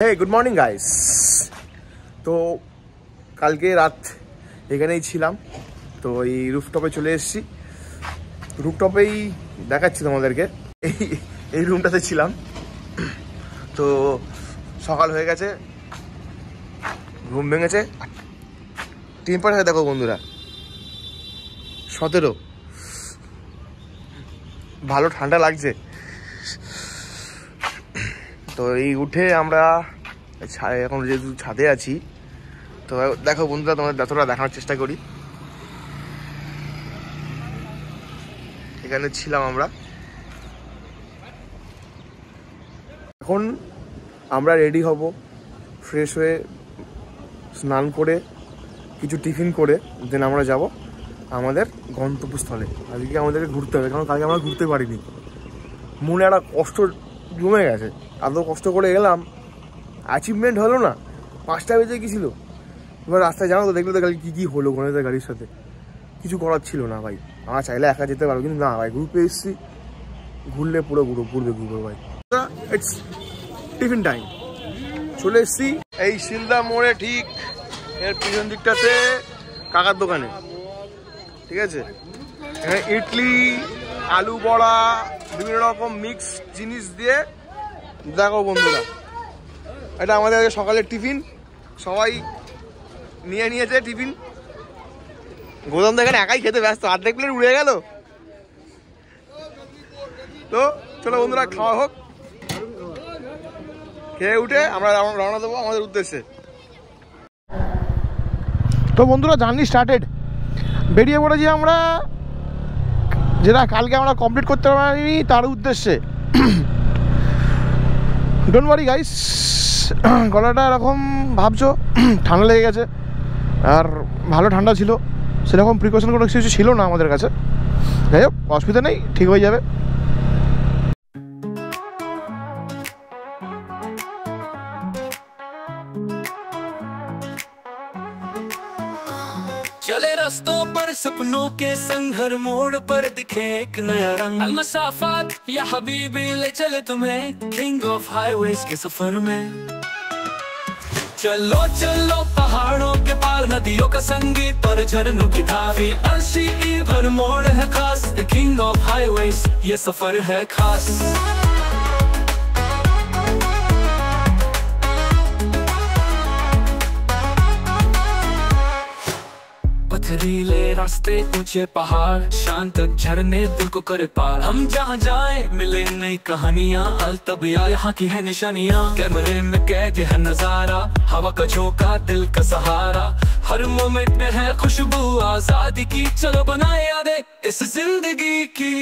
हे good morning guys. तो কালকে রাত এখানেই ছিলাম, তো এই রুফটপে চলে এসেছি। রুফটপেই দেখাচ্ছি তোমাদেরকে, এই রুমটাতে ছিলাম। তো সকাল হয়ে গেছে, ঘুম ভেঙেছে। টেম্পারেচার দেখো বন্ধুরা, 17। ভালো ঠান্ডা লাগছে। তো এই উঠে আমরা এখন যেহেতু ছাদে আছি, তো দেখো বন্ধুরা, তোমাদের যতটা দেখানোর চেষ্টা করি। এখানে ছিলাম আমরা। এখন আমরা রেডি হব, ফ্রেশ হয়ে স্নান করে কিছু টিফিন করে দেন আমরা যাব আমাদের গন্তব্যস্থলে। আজকে আমাদেরকে ঘুরতে হবে, কারণ কালকে আমরা ঘুরতে পারিনি। মনে একটা কষ্ট জমে গেছে, এত কষ্ট করে গেলাম, অ্যাচিভমেন্ট হলো না। 5টা বেজে গেছিল। এবার রাস্তায় জানো তো, দেখলে তো কী কী হলো গণেশের গাড়ির সাথে। কিছু করার ছিল না ভাই। আমরা চাইলে একা যেতে পারবো, কিন্তু না ভাই, গ্রুপে এসেছি, ঘুরলে পুরো ঘুরবে ভাই। It's tiffin time. চলে এসেছি এই শিলদা মোড়ে, ঠিক এর পিছন দিকটাতে কাকার দোকানে, ঠিক আছে। এখানে ইডলি, আলু বড়া, বিভিন্ন রকম মিক্স জিনিস দিয়ে। দেখো বন্ধুরা, এটা আমাদের সকালের টিফিন। সবাই নিয়ে নিয়েছে টিফিন। গৌতম তো এখানে একাই খেতে ব্যস্ত, অর্ধেক প্লেট উড়ে গেল। তো চলো বন্ধুরা, খাওয়া হোক। খেয়ে উঠে আমরা রওনা দেবো আমাদের উদ্দেশ্যে। তো বন্ধুরা, জার্নি স্টার্টেড। বেরিয়ে পড়েছি আমরা, যেটা কালকে আমরা কমপ্লিট করতে পারিনি তার উদ্দেশ্যে। ডোন্ট ওয়ারি গাইস, গলাটা এরকম ভাবছো, ঠান্ডা লেগে গেছে। আর ভালো ঠান্ডা ছিল, সেরকম প্রিকশন কোনো কিছু ছিল না আমাদের কাছে। যাই হোক, অসুবিধা নেই, ঠিক হয়ে যাবে। चले रास्तों पर सपनों के संग, हर मोड़ पर दिखे एक नया रंग। मसाफात या हबीबी ले चले तुम्हें किंग ऑफ हाईवेज के सफर में। चलो चलो पहाड़ों के पार, नदियों का संगीत और झरनों की धारी। अर्शी की भर मोड़ है खास, किंग ऑफ हाईवेज ये सफर है खास। पथरीले रास्ते, ऊंचे पहाड़, शांत झरने दिल को करे पार। हम जहाँ जाए मिले नई कहानियाँ, अलतबिया यहाँ की है निशानियाँ। कैमरे में कैद है नजारा, हवा का झोंका दिल का सहारा। हर मोमेंट में है खुशबू आजादी की, चलो बनाए यादें इस जिंदगी की।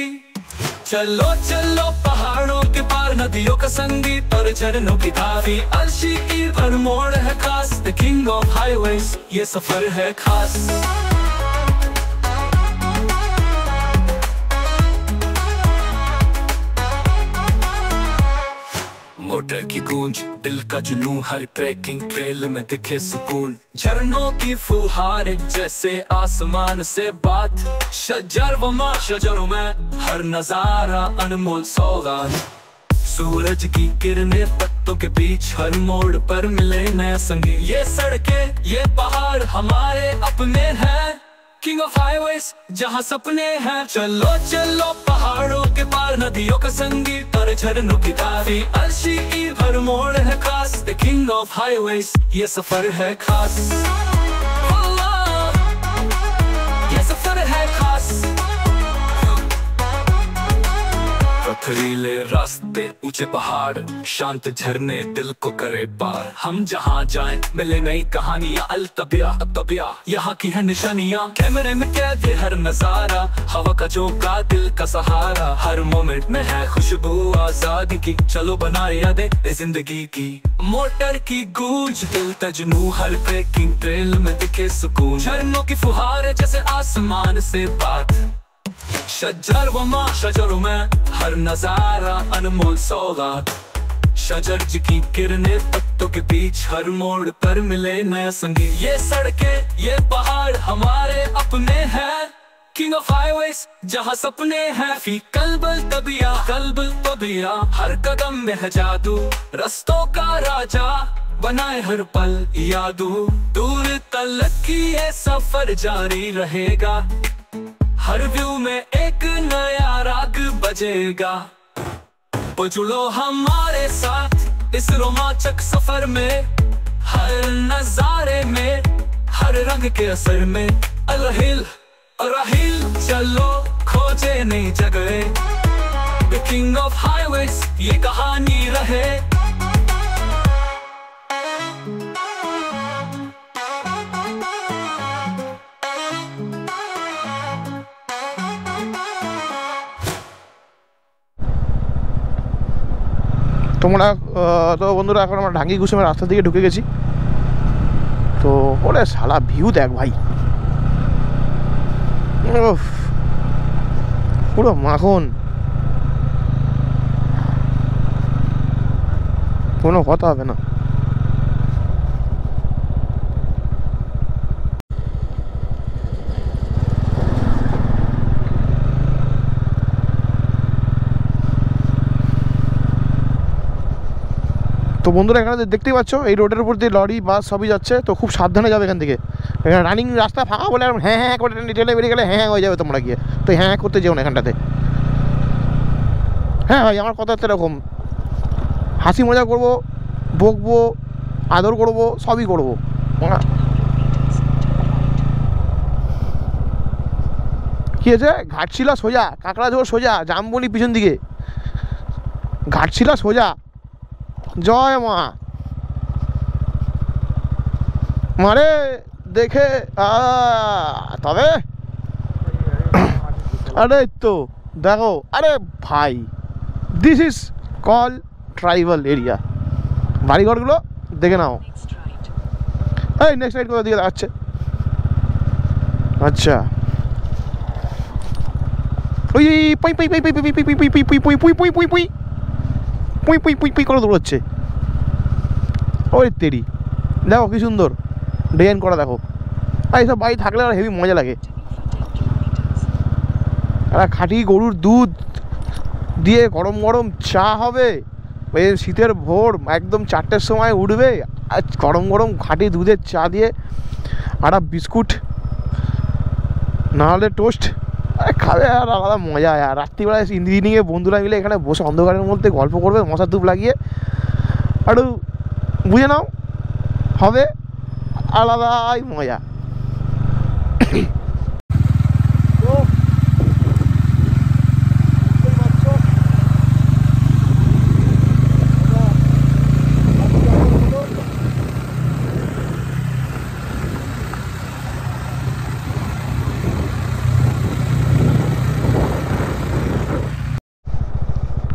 चलो चलो पहाड़ों के पार, नदियों का संगीत और झरनों की धारी। अर्शी की भर मोड़ है खास, किंग ऑफ हाईवेज ये सफर है खास। मोटर की गूंज, दिल का जुनून, हर ट्रैकिंग ट्रेल में दिखे सुकून। झरनों की फुहारे जैसे आसमान से बात, शजर व माँ शजरों में हर नजारा अनमोल सौगात। सूरज की किरणें पत्तों के बीच, हर मोड़ पर मिले नया संगीत। ये सड़कें ये पहाड़ हमारे अपने हैं, किंग ऑफ हाईवेज जहाँ सपने हैं। चलो चलो पहाड़ों के पार, नदियों का संगीत और झरनों की धारी। अर्शी की भर मोड़ है खास, किंग ऑफ हाईवेज ये सफर है खास। ये सफर है खास। पथरीले रास्ते, ऊंचे पहाड़, शांत झरने दिल को करे पार। हम जहाँ जाएं मिले नई कहानियाँ, अलतबिया यहाँ की है निशानियाँ। कैमरे में कैद है हर नजारा, हवा का झोंका दिल का सहारा। हर मोमेंट में है खुशबू आजादी की, चलो बनाए यादें जिंदगी की। मोटर की गूंज, दिल तजनू, हर ट्रैकिंग ट्रेल में दिखे सुकून। झरनों की फुहारे जैसे आसमान से बात, शजर व माँ शजरों में हर नजारा अनमोल सौगात। शजर की किरणें पत्तों के बीच, हर मोड़ पर मिले नया संगीत। ये सड़कें ये पहाड़ हमारे अपने हैं, किंग ऑफ हाईवेज जहाँ सपने हैं फी कल्बल तबिया हर कदम में है जादू रस्तों का राजा बनाए हर पल यादू दूर तलक की ये सफर जारी रहेगा हर व्यू में एक नया राग बजेगा तो जुड़ो हमारे साथ इस रोमांचक सफर में हर नजारे में हर रंग के असर में अलहिल चलो खोजे नई जगह द किंग ऑफ हाईवेज ये कहानी रहे তোমরা তো বন্ধুরা এখন আমরা ঢাঙ্গি কুসুমের রাস্তার দিকে ঢুকে গেছি। তো ওরে শালা ভিউ দেখ ভাই, পুরো মাখন, কোনো কথা হবে না। তো বন্ধুরা এখানে দেখতেই পাচ্ছ এই রোডের উপর দিয়ে লরি বাস সবই যাচ্ছে, তো খুব সাবধানে যাবে এখান থেকে। এখানে রানিং রাস্তা ফাঁকা বলে আর হ্যাঁ করে টেনে বেরিয়ে গেলে হ্যাঁ হয়ে যাবে তোমরা গিয়ে, তো হ্যাঁ করতে যেও না এখানটাতে। হ্যাঁ ভাই আমার কথা হচ্ছে এরকম, হাসি মজা করবো, বকবো, আদর করবো, সবই করবো। কী হয়েছে? ঘাটশিলা সোজা, কাঁকড়াঝোড় সোজা, জামবনি পিছন দিকে, ঘাটশিলা সোজা। জয় মা মারে দেখে তবে আরে তো দেখো, আরে ভাই this is call tribal area. বাড়িঘরগুলো দেখে নাও। এই নেক্সট রাইড কোথা দিকে দেখাচ্ছে? আচ্ছা ওই পুই পুই পুই পুই পুই পুই পুই পুই পুই পুই পুই পুই পুই পুই পুই পুই পুই পুই পুই করে দৌড়চ্ছে। ওই তেরি দেখো কি সুন্দর ডিজাইন করা, দেখো। আর এইসব বাড়ি থাকলে আর হেভি মজা লাগে। আর খাঁটি গরুর দুধ দিয়ে গরম গরম চা হবে, ওই শীতের ভোর একদম 4টের সময় উঠবে, আর গরম গরম খাঁটি দুধের চা দিয়ে আর বিস্কুট না হলে টোস্ট খাবে, আর আলাদা মজা। আর রাত্রিবেলায় ইভিনিংয়ে বন্ধুরা মিলে এখানে বসে অন্ধকারের মধ্যে গল্প করবে মশার ধূপ লাগিয়ে, একটু বুঝে নাও, হবে আলাদাই মজা।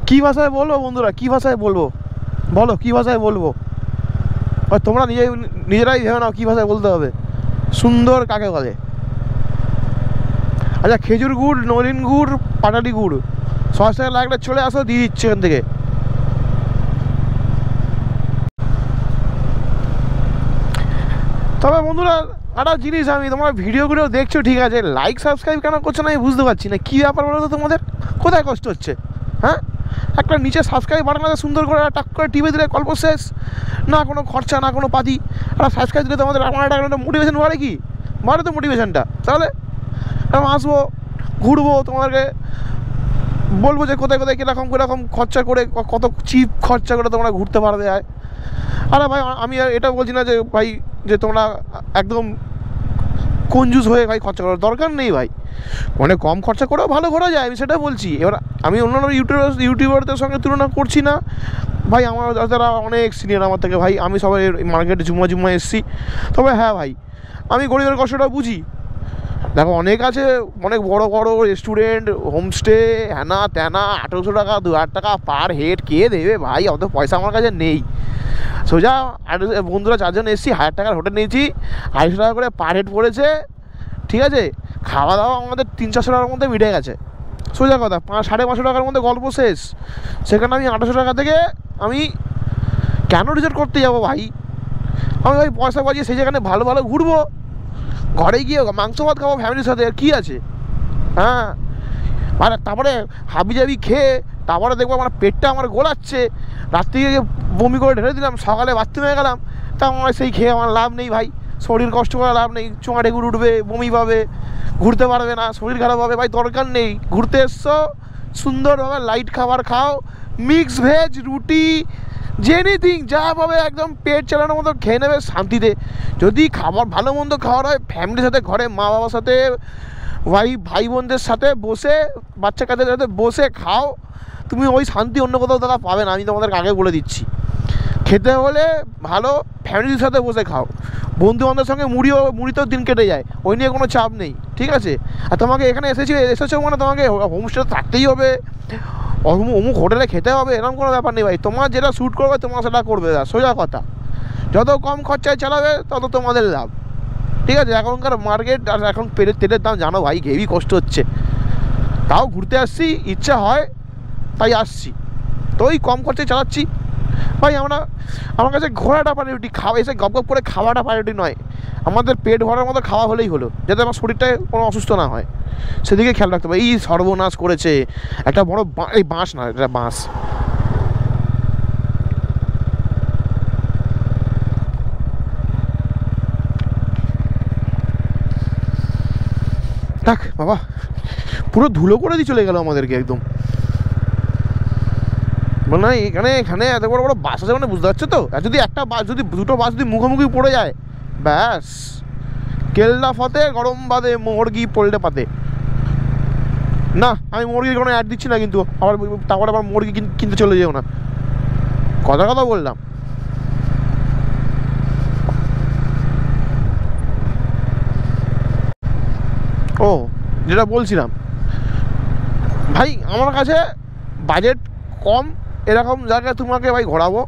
কী ভাষায় বলবো বন্ধুরা, কী ভাষায় বলবো বলো, কী ভাষায় বলবো? তোমরা নিজেরাই ভেবে নাও কী ভাষায় বলতে হবে। সুন্দর কাকে বলে? আচ্ছা খেজুর গুড়, নলিন গুড়, পাটালি গুড় 10 টাকা লাগলে চলে আসো, দিয়ে দিচ্ছে এখান থেকে। তবে বন্ধুরা একটা জিনিস, আমি তোমরা ভিডিওগুলো দেখছো ঠিক আছে, লাইক সাবস্ক্রাইব কেন করছো না আমি বুঝতে পারছি না। কী ব্যাপার বলো তো তোমাদের? কোথায় কষ্ট হচ্ছে? হ্যাঁ, একটা নিচে সাবস্ক্রাইব বাটন আছে, সুন্দর করে টাক করে টিপে দিলে গল্প শেষ, না কোনো খরচা না কোনো পাতি। আর সাবস্ক্রাইব দিলে তোমাদের আমার একটা মোটিভেশন বাড়ে, কি বাড়ে তো মোটিভেশনটা। তাহলে আমি আসবো, ঘুরবো, তোমাদেরকে বলবো যে কোথায় কোথায় কীরকম খরচা করে, কত চিপ খরচা করে তোমরা ঘুরতে পারবে। আরে ভাই আমি এটা বলছি না যে ভাই যে তোমরা একদম কঞ্জুস হয়ে ভাই খরচা করার দরকার নেই ভাই, মানে কম খরচা করেও ভালো ঘোরা যায়, আমি সেটা বলছি। এবার আমি অন্যান্য ইউটিউবারদের সঙ্গে তুলনা করছি না ভাই, আমার যারা অনেক সিনিয়র আমার থেকে ভাই, আমি সবাই মার্কেটে জুম্মা এসেছি। তবে হ্যাঁ ভাই আমি গরিবের কষ্টটা বুঝি। দেখো অনেক আছে, অনেক বড় বড় রেস্টুরেন্ট, হোমস্টে, হ্যানা ত্যানা, 1800 টাকা 2000 টাকা পার হেড কে দেবে ভাই? অত পয়সা আমার কাছে নেই। সোজা বন্ধুরা 4 জন এসেছি, 1000 টাকার হোটেল নিয়েছি, 250 টাকা করে পার হেড পড়েছে, ঠিক আছে। খাওয়া দাওয়া আমাদের 300-400 টাকার মধ্যে মিটে গেছে, সোজা কথা। 500-550 টাকার মধ্যে গল্প শেষ। সেখানে আমি 800 টাকা থেকে আমি কেন রিজার্ভ করতে যাবো ভাই? আমি ভাই পয়সা বাজিয়ে সেই যেখানে ভালো ভালো ঘুরবো, ঘরে গিয়ে মাংস ভাত খাবো ফ্যামিলির সাথে, আর কী আছে? হ্যাঁ, মানে তারপরে হাবিজাবি খেয়ে তারপরে দেখবো আমার পেটটা আমার গোলাচ্ছে, রাত্রি বমি করে ঢেলে দিলাম, সকালে বাথরুমে হয়ে গেলাম, তা আমার সেই খেয়ে আমার লাভ নেই ভাই, শরীর কষ্ট করে লাভ নেই, চোঁয়া ডেগুর উঠবে, বমি পাবে, ঘুরতে পারবে না, শরীর খারাপ হবে। ভাই দরকার নেই, ঘুরতে এসছো সুন্দরভাবে লাইট খাবার খাও, মিক্স ভেজ রুটি যেনিথিং যা পাবে একদম পেট চালানোর মতো খেয়ে নেবে শান্তিতে। যদি খাবার ভালো মন্দ খাওয়ার হয় ফ্যামিলির সাথে, ঘরে মা বাবার সাথে, ভাই বোনদের সাথে বসে, বাচ্চা কাচ্চাদের সাথে বসে খাও, তুমি ওই শান্তি অন্য কোথাও দাদা পাবে না, আমি তোমাদেরকে আগে বলে দিচ্ছি। খেতে হলে ভালো ফ্যামিলির সাথে বসে খাও, বন্ধু বান্ধবের সঙ্গে মুড়িতেও দিন কেটে যায়, ওই নিয়ে কোনো চাপ নেই, ঠিক আছে? আর তোমাকে এখানে এসেছো মানে তোমাকে হোমস্টে থাকতেই হবে, অমুক হোটেলে খেতে হবে এরকম কোনো ব্যাপার নেই ভাই, তোমার যেটা শ্যুট করবে তোমার সেটা করবে, সোজা কথা। যত কম খরচায় চালাবে তত তোমাদের লাভ, ঠিক আছে? এখনকার মার্কেট আর এখন তেলের দাম জানো ভাই, হেভি কষ্ট হচ্ছে, তাও ঘুরতে আসছি, ইচ্ছা হয় তাই আসছি, তো ওই কম খরচায় চালাচ্ছি ভাই। আমার কাছে ঘোরাটা প্রায়োরিটি, খাওয়া এসে গপ গপ করে খাওয়াটা প্রায়োরিটি নয়, আমাদের পেট ভরার মতো খাওয়া হলেই হলো, যাতে আমার শরীরটা কোনো অসুস্থ না হয়, সেদিকে খেয়াল রাখতে হবে। এই সর্বনাশ করেছে একটা বড়, এই বাঁশ না, এটা বাঁশ। দেখ বাবা, পুরো ধুলো করে দিয়ে চলে গেল আমাদেরকে একদম, মানে এখানে এত বড় বড় বাস আছে মানে বুঝতে পারছো তো। আর যদি একটা বাস, যদি দুটো বাস যদি মুখোমুখি পড়ে যায়, ব্যাস কেল্লা ফতে গরম বাদে মুরগি পল্টে পাতে। না, আমি মুরগির কোনো অ্যাড দিচ্ছি না কিন্তু, তারপরে আবার মুরগি কিনতে চলে যেও না, কথা বললাম। ও, যেটা বলছিলাম ভাই, আমার কাছে বাজেট কম এরকম জায়গায় তোমাকে ভাই ঘোরাবো,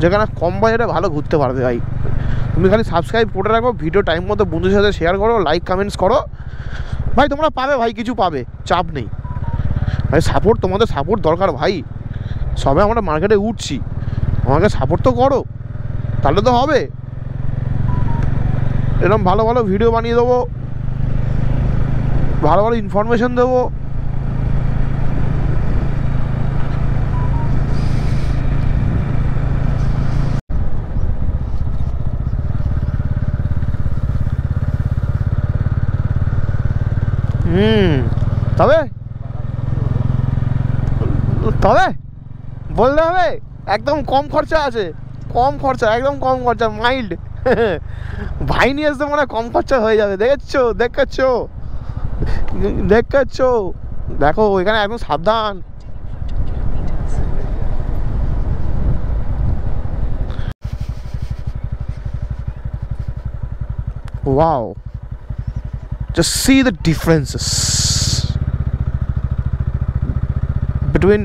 যেখানে কম বাজেটে ভালো ঘুরতে পারবে ভাই। তুমি খালি সাবস্ক্রাইব করে রাখো, ভিডিও টাইম মতো বন্ধুদের সাথে শেয়ার করো, লাইক কমেন্টস করো ভাই, তোমরা পাবে ভাই, কিছু পাবে, চাপ নেই ভাই। সাপোর্ট, তোমাদের সাপোর্ট দরকার ভাই, সবে আমরা মার্কেটে উঠছি, আমাকে সাপোর্ট তো করো, তাহলে তো হবে। এরকম ভালো ভালো ভিডিও বানিয়ে দেবো, ভালো ভালো ইনফরমেশন দেবো। তবে তবে বলতে হবে একদম কম খরচা আছে, কম খরচা, একদম কম খরচা, মাইল্ড। ভাই নিয়ে আসতে মানে কম খরচা হয়ে যাবে, দেখেছো, দেখো এখানে একদম সাবধান। Wow, just see the differences between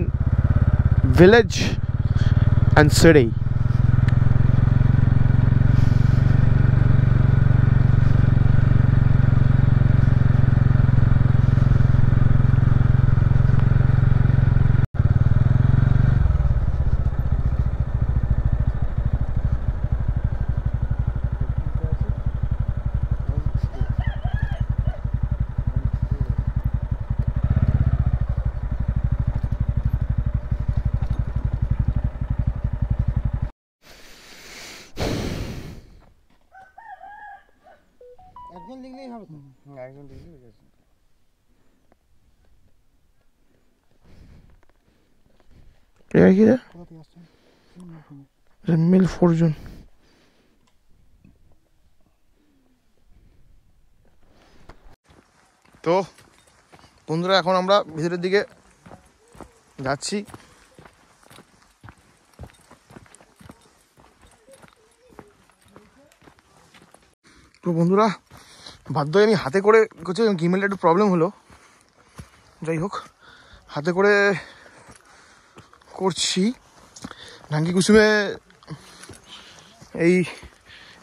village and city. একজন লিখলেই হবে তো? একজন দেখি হয়ে গেছে। কি রে, কোথা থেকে আসছেন? মিল ফরজুন। তো বন্ধুরা, এখন আমরা ভিতরের দিকে যাচ্ছি। তো বন্ধুরা, বাধ্য হয়ে আমি হাতে করে করছি, গিমেলটা একটু প্রবলেম হলো, যাই হোক হাতে করে করছি। নাঙ্গি কুসুমে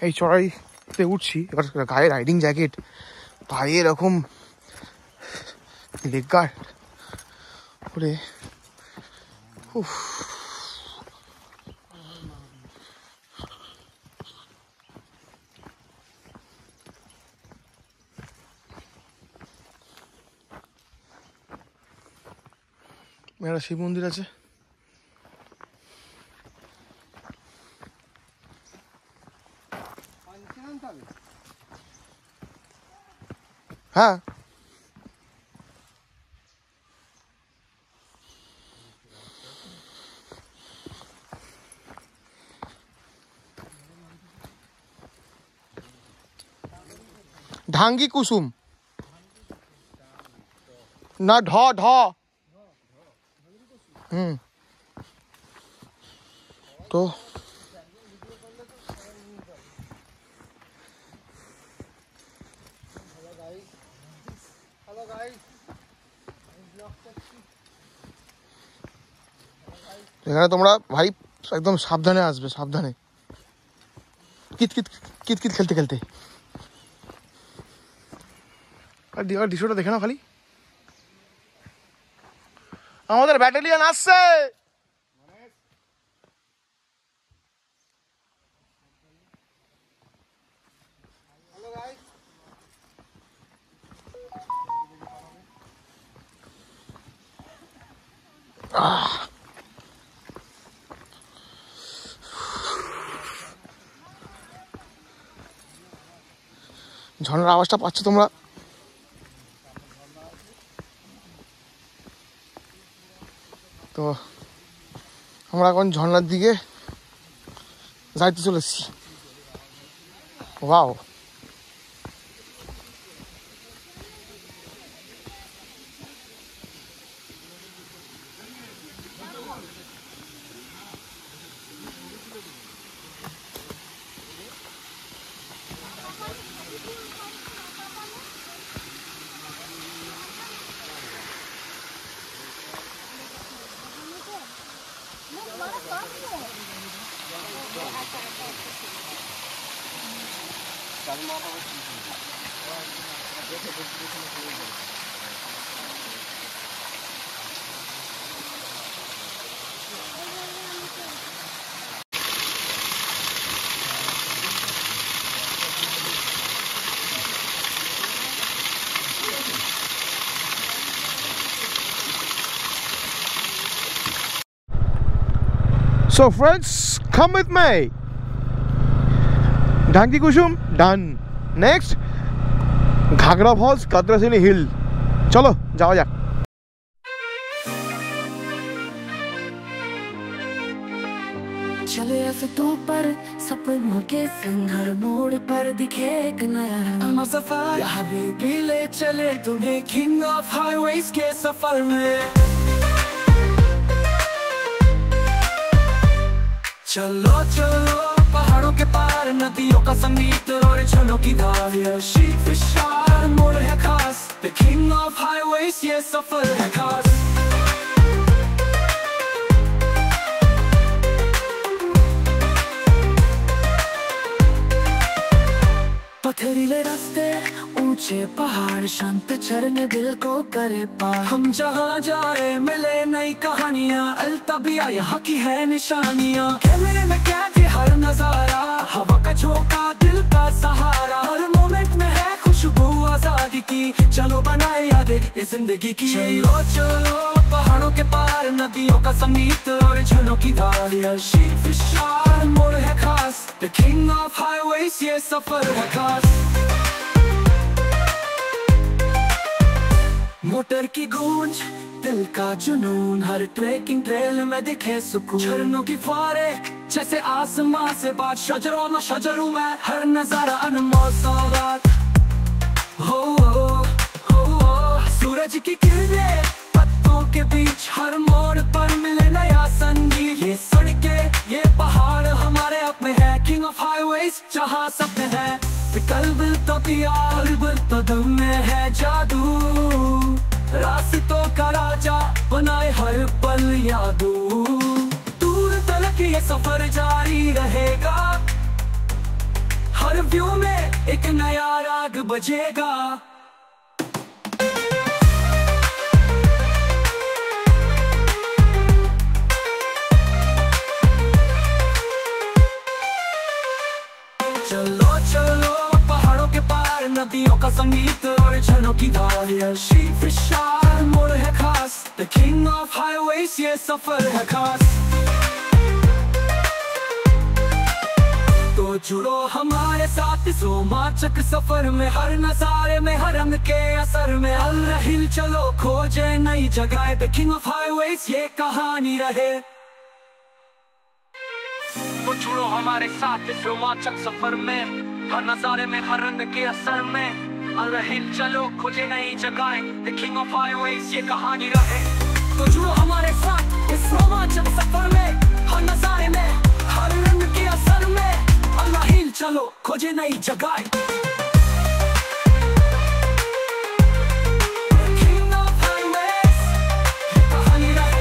এই চড়াইতে উঠছি, এবার গায়ে রাইডিং জ্যাকেট, পায়ে এরকম লেগ গার্ড করে, উফ, একটা শিব মন্দির আছে। হ্যাঁ ঢাঙ্গি কুসুম না ঢ ঢ তো এখানে তোমরা ভাই একদম সাবধানে আসবে, সাবধানে কিতকিত কিতকিত খেলতে খেলতে। আর দৃশ্যটা দেখে নাও খালি, আমাদের ব্যাটালিয়ন আসছে। ঝর্ণার আওয়াজটা পাচ্ছ তোমরা? তো আমরা এখন ঝর্ণার দিকে যাইতে চলেছি। Wow, so friends, come with me. Dhangi Kusum done, next ঘাগড়া ফলস, কাদরাসিনী হিল। চলো যাওয়া যাক। चले रास्तों पर सपनों के संग हर मोड़ पर दिखे एक नया सफर, यहाँ भी ले चले तुम्हें किंग ऑफ हाईवेज के सफर में। चलो चलो पहाड़ों के पार, नदियों का संगीत और झरनों की धार, ये शीख विशाल मोड़ है खास, द किंग ऑफ हाईवेज ये सफर है खास। पथरीले रास्ते, ऊंचे पहाड़, शांत झरने दिल को करे पार, हम जहाँ जाए मिले नई कहानियाँ, अल्तबिया यहाँ की है निशानियाँ। कैमरे में कैद ये हर नजारा, हवा का झोंका दिल का सहारा, हर मोमेंट में है खुशबू आजादी की, चलो बनाए यादें ये जिंदगी की। चलो चलो पहाड़ों के पार, नदियों का संगीत और झरनों की धार, ये शीख विशाल मोड़ है खास, द किंग ऑफ हाईवेज ये सफर है खास। मोटर की गूंज, दिल का जुनून, हर ट्रेकिंग ट्रेल में दिखे सुकून, झरनों की फुहारे जैसे आसमां से बात, शजरों न शजरों में हर नजारा अनमोल सौगात। हो सूरज की किरणें पत्तों के बीच, हर मोड़ पर मिले नया संगीत, ये सड़कें ये पहाड़ हमारे अपने हैं, किंग ऑफ हाईवेज जहाँ सपने हैं। विकल्प तो दिया तो दम में है जादू, रास्तों का राजा बनाए हर पल यादू, दूर तक ये सफर जारी रहेगा, हर व्यू में एक नया राग बजेगा। चलो चलो पहाड़ों के पार, नदियों का संगीत और झरनों की धार, ये शीख विशाल मोड़ सफर है खास, द किंग ऑफ हाईवेज ये सफर है खास। तो जुड़ो हमारे साथ इस रोमांचक सफर में, हर नजारे में, हर रंग के असर में। अल हिल चलो खोजे नई जगह, द किंग ऑफ हाईवेज ये कहानी रहे। तो जुड़ो हमारे साथ इस रोमांचक सफर में, हर नजारे में, हर रंग के असर में। अल हिल चलो खोजे नई जगह, द किंग ऑफ हाईवेज ये कहानी रहे। तो जुड़ो हमारे साथ इस रोमांचक सफर में, हर नजारे में, हर रंग के असर में। अल्लाह हिल चलो खोजे नई जगह। King of Highways, ये कहानी रहे।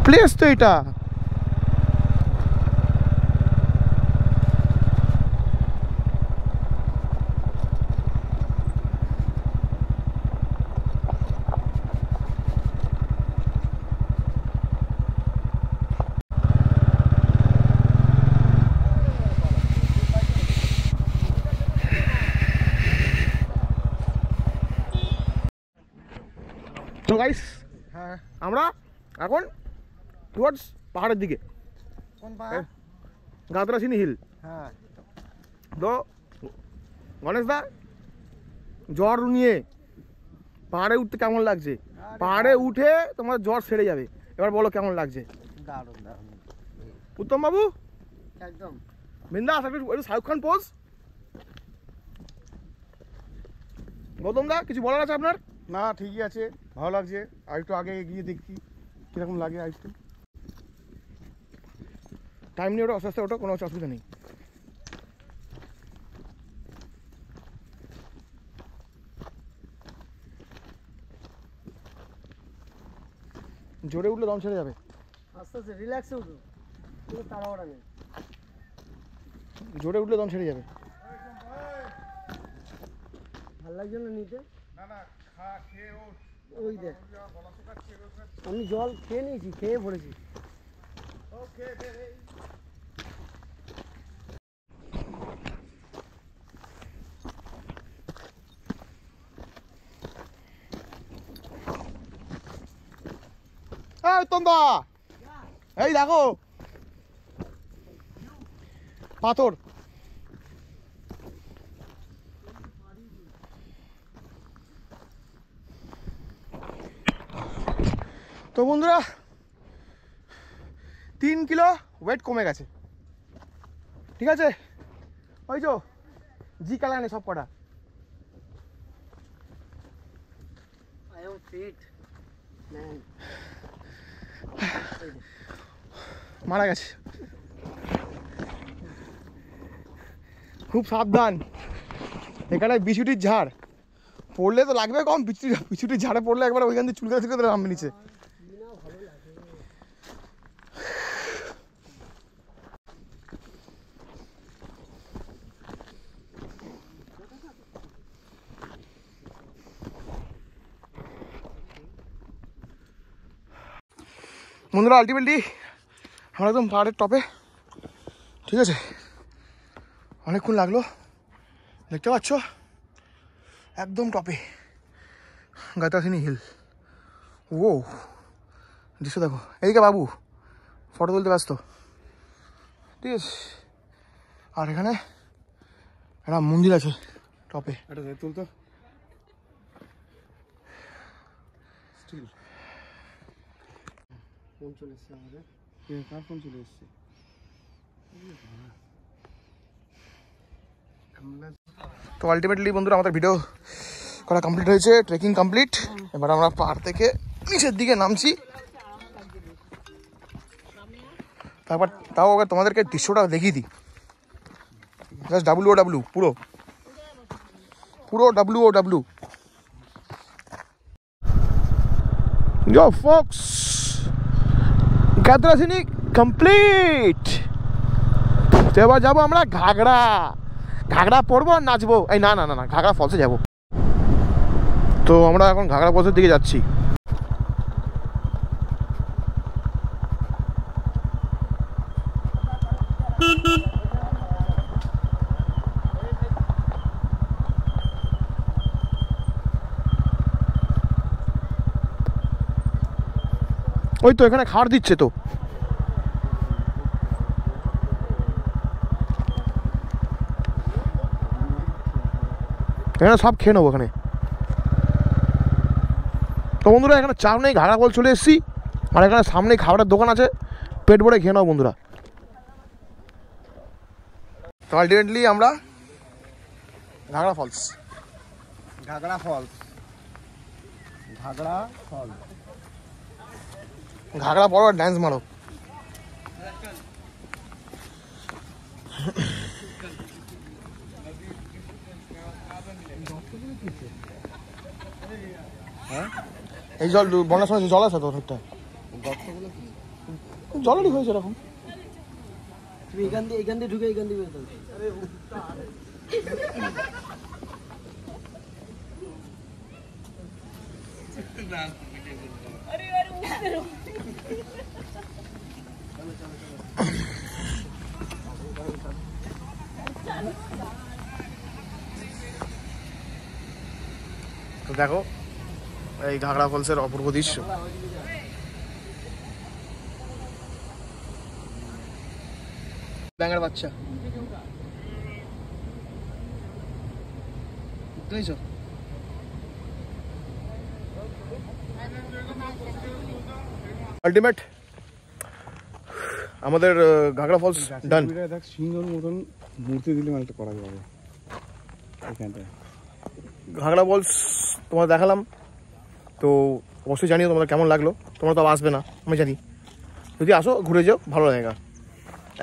প্লেস তো এটা। তো গাইস হ্যাঁ আমরা এখন টুয়ার্ডস পাহাড়ের দিকে, কোন পাহাড়? গাদরাসিনী হিল। হ্যাঁ তো গণেশ দা, জ্বর নিয়ে পাহাড়ে উঠতে কেমন লাগছে? পাহাড়ে উঠে তোমার জ্বর সেরে যাবে, এবার বলো কেমন লাগছে? দারুণ দারুণ উত্তম বাবু একদম বিন্দাস, একটু শাহরুখ খান পোজ। গৌতম দা কিছু বলার আছে আপনার? না ঠিকই আছে, ভালো লাগছে। আর একটু আগে গিয়ে দেখি কিরকম লাগে। আর একটু টাইম নিয়ে ওটা আস্তে আস্তে, ওটা কোনো অসুবিধা নেই। জোরে উঠলে দম ছেড়ে যাবে, আস্তে আস্তে রিল্যাক্সে উঠো, কোনো তাড়াহুড়া নেই। জোরে উঠলে দম ছেড়ে যাবে। ভালো লাগছে না নিতে? ওই দেখ, আমি জল খেয়ে নিয়েছি, খেয়ে পড়েছি। উত্তম দা, এই দেখো পাথর। তো বন্ধুরা 3 কিলো ওয়েট কমে গেছে, ঠিক আছে? ওই তো জি কালানে সব কটা I am fit, man. মারা গেছে। খুব সাবধান, এখানে বিছুটির ঝাড়, পড়লে তো লাগবে কম। বিছুটির ঝাড়ে পড়লে একবার ওইখান থেকে চুলকাতে চুলকাতে নামবে নিচে। বন্ধুরা আলটিমেটলি আমরা একদম পাহাড়ের টপে, ঠিক আছে? অনেকক্ষণ লাগলো, দেখতে পাচ্ছ একদম টপে গাদরাসিনী হিল। ও দৃশ্য দেখো, এইদিকে বাবু ফটো তুলতে ব্যস্ত, ঠিক আছে? আর এখানে একটা মন্দির আছে টপে, এটা তুলতো ফোন চলে এসছে আমাদের। কার ফোন চলে এসছে? তো আলটিমেটলি বন্ধুরা আমাদের ভিডিও করা কমপ্লিট হয়েছে, ট্রেকিং কমপ্লিট। এবার আমরা পাহাড় থেকে নিচের দিকে নামছি। তারপর তাও আবার তোমাদেরকে দৃশ্যটা দেখিয়ে দিই। জাস্ট WOW, পুরো WOW। Yo folks, Gadrasini complete. তো এবার যাবো আমরা ঘাগড়া পড়বো আর নাচবো। এই না ঘাগড়া ফলসে যাবো। তো আমরা এখন ঘাগড়া ফলসের দিকে যাচ্ছি। ওই তো এখানে খাবার দিচ্ছে তো। এখানে সব খেয়ে নেবো এখানে। তো বন্ধুরা এখানে চাপ নেই, ঘাগড়া ফলস চলে এসেছি, আর এখানে সামনেই খাবারের দোকান আছে, পেট ভরে খেয়ে নাও বন্ধুরা। তো আলটিমেটলি আমরা ঘাগড়া ফলস ঘাগড়া পড়ো আর ড্যান্স মারো। এই জল বন্যার সময় জল আছে তো অনেকটা, জলেরই হয়েছে এরকম। তুমি এখান দিয়ে ঢুকে এখান দিয়ে বেরোতে হবে। তো দেখো এই ঘাগড়া ফলসের অপূর্ব দৃশ্য। ব্যাঙের বাচ্চা বুঝতে আলটিমেট আমাদের ঘাগড়া ফলস ডান। দেখ সিংহর মতন মূর্তি দিলে মালটা করা যাবে এখানটায়। ঘাগড়া ফলস তোমার দেখালাম, তো অবশ্যই জানিও তোমাদের কেমন লাগলো। তোমরা তো আসবে না আমি জানি, যদি আসো ঘুরে যাও, ভালো জায়গা,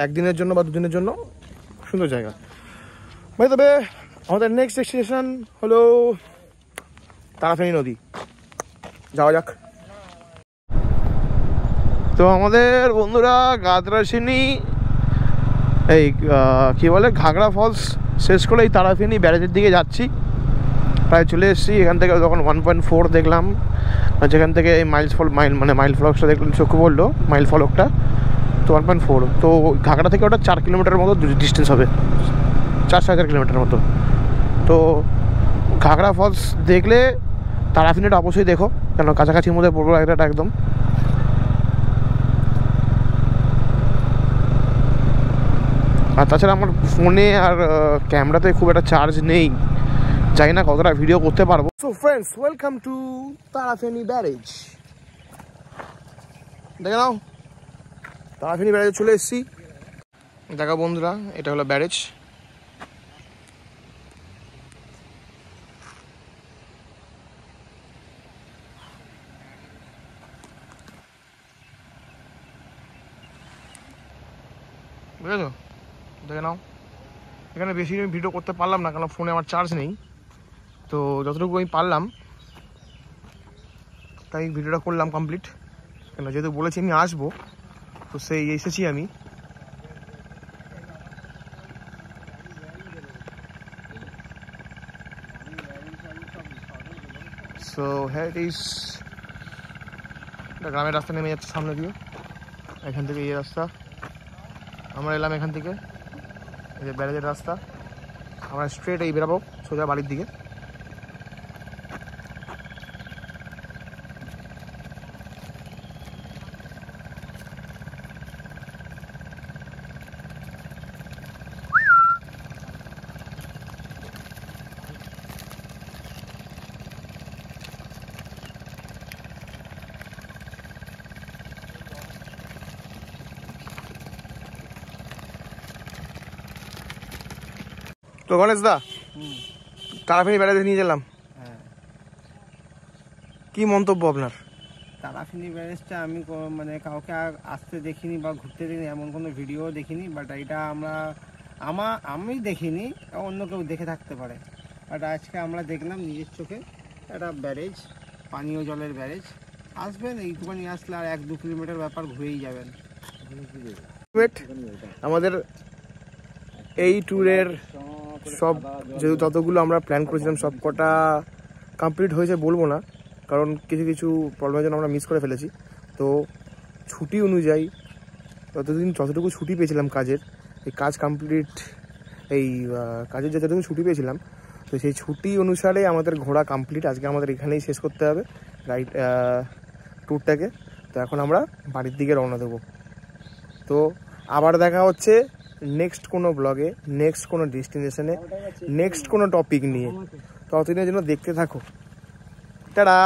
একদিনের জন্য বা দুদিনের জন্য সুন্দর জায়গা ভাই। তবে আমাদের নেক্সট ডেস্টিনেশন হলো তারাফেনী নদী, যাওয়া যাক। তো আমাদের বন্ধুরা গাদরাসিনী এই কী বলে ঘাগড়া ফলস শেষ করে এই তারাফেনী ব্যারেজের দিকে যাচ্ছি, প্রায় চলে এসেছি। এখান থেকে যখন 1.4 দেখলাম, যেখান থেকে এই মাইল ফলকটা দেখলাম, চোখে পড়লো মাইল ফলকটা, তো 1.4। তো ঘাগড়া থেকে ওটা 4 কিলোমিটারের মতো ডিস্টেন্স হবে, 4-4.5 কিলোমিটার মতো। তো ঘাগড়া ফলস দেখলে তারাফেনীটা অবশ্যই দেখো, কেন কাছাকাছির মধ্যে পড়বো একটা একদম। আর তাছাড়া আমার ফোনে আর ক্যামেরাতে খুব একটা চার্জ নেই, জানি না কতটা ভিডিও করতে পারবো। So friends, welcome to Tarafeni barrage. দেখে নাও তারাফেনী ব্যারেজে চলে এসেছি। দেখো বন্ধুরা, এটা হলো ব্যারেজ। বুঝেছো, দেখে নাও। এখানে বেশি ভিডিও করতে পারলাম না, কারণ ফোনে আমার চার্জ নেই। তো যতটুকু আমি পারলাম তাই ভিডিওটা করলাম কমপ্লিট, কেন যেহেতু বলেছি আমি আসবো, তো সেই এসেছি আমি। সো হ্যাঁ, ইট ইজ গ্রামের রাস্তা নেমে যাচ্ছে সামনে দিয়ে, এখান থেকে এই রাস্তা। আমরা এলাম এখান থেকে, এই যে ব্যারেজের রাস্তা। আমরা স্ট্রেট এই বেরাবো সোজা বাড়ির দিকে। তো গণেশ দা, তারাফেনী বেড়াতে নিয়ে গেলাম, কি মন্তব্য আপনার? তারাফেনী ব্যারেজটা আমি মানে কাউকে আসতে দেখিনি বা ঘুরতে দেখিনি, এমন কোনো ভিডিও দেখিনি। বাট এটা আমি দেখিনি, অন্য কেউ দেখে থাকতে পারে। বাট আজকে আমরা দেখলাম নিজের চোখে একটা ব্যারেজ, পানীয় জলের ব্যারেজ। আসবেন, এইটুখানি আসলে আর 1-2 কিলোমিটার ব্যাপার ঘুরেই যাবেন। আমাদের এই ট্যুরের সব যেহেতু যতগুলো আমরা প্ল্যান করেছিলাম সব কটা কমপ্লিট হয়েছে বলবো না, কারণ কিছু কিছু প্রবলেমের জন্য আমরা মিস করে ফেলেছি। তো ছুটি অনুযায়ী যতটুকু ছুটি পেয়েছিলাম কাজের, এই কাজ কমপ্লিট, এই কাজের যতটুকু ছুটি পেয়েছিলাম, তো সেই ছুটি অনুসারে আমাদের ঘোরা কমপ্লিট। আজকে আমাদের এখানেই শেষ করতে হবে রাইড ট্যুরটাকে। তো এখন আমরা বাড়ির দিকে রওনা দেবো। তো আবার দেখা হচ্ছে নেক্সট কোনো ব্লগে, নেক্সট কোনো ডেস্টিনেশনে, নেক্সট কোনো টপিক নিয়ে। ততদিনের জন্য দেখতে থাকো। টাটা।